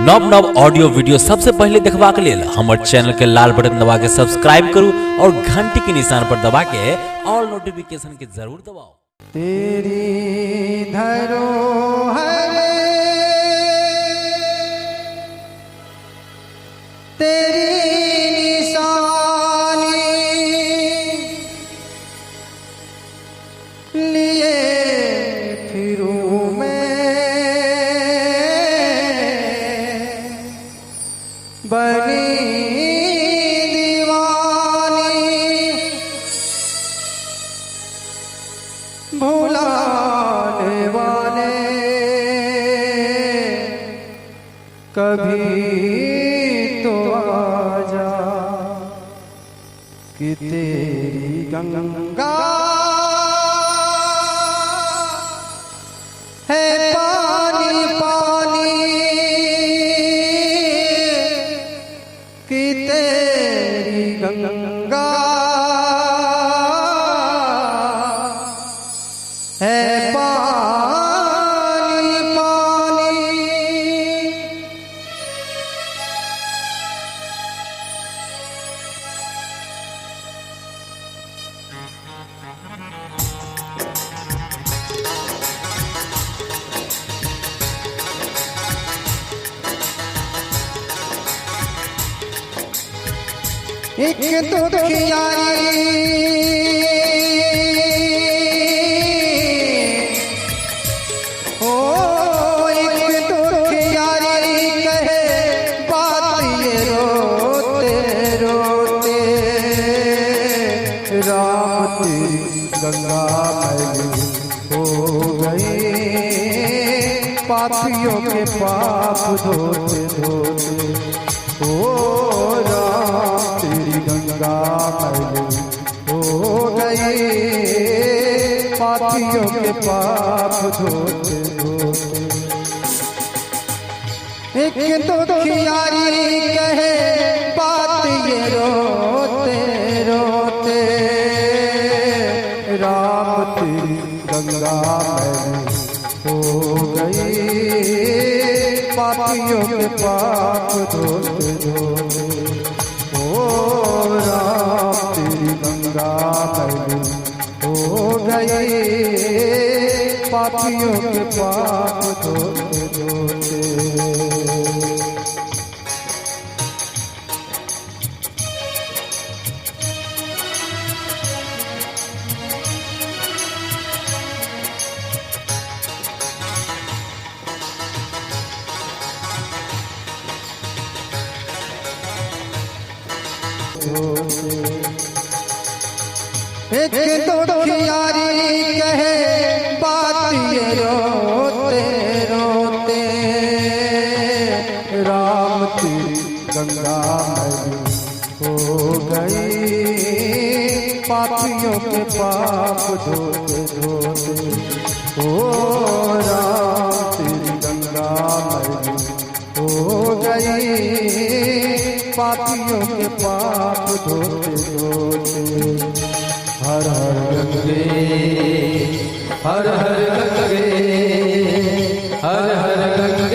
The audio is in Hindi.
नव नव ऑडियो वीडियो सबसे पहले देखबाक लेल हमर चैनल के लाल बटन दबा के सब्सक्राइब करू और घंटी के निशान पर दबा के ऑल नोटिफिकेशन के जरूर दबाओ। तेरी धरोहर तेरी निशानी लिए फिरूं मैं बनी दीवानी भुलाने वाले कभी तो आजा कि तेरी गंगा है पानी पानी कि तेरी गंगा है पानी पानी। एक दुखियारी ओ एक दुखियारी कहे बात ये रोते रोते राम तेरी गंगा मैली हो गई पापियों के पाप धोते धोते ओ राम तेरी गंगा मैली हो गई पापियों के पाप धोते धोते। एक दुखियारी कहे बात ये रोते रोते राम तेरी गंगा मैली हो गई पापियों के पाप धोते धोते ओ राम तेरी गंगा मैली हो गई पापियों के पाप धोते धोते। एक दुखियारी कहे बात ये रोते रोते राम तेरी गंगा मैली हो गई पापियों के पाप धोते धोते ओ राम तेरी गंगा मैली हो गई पापियों के पाप धोते धोते। हर हर गंगे हर हर गंगे हर हर गंगे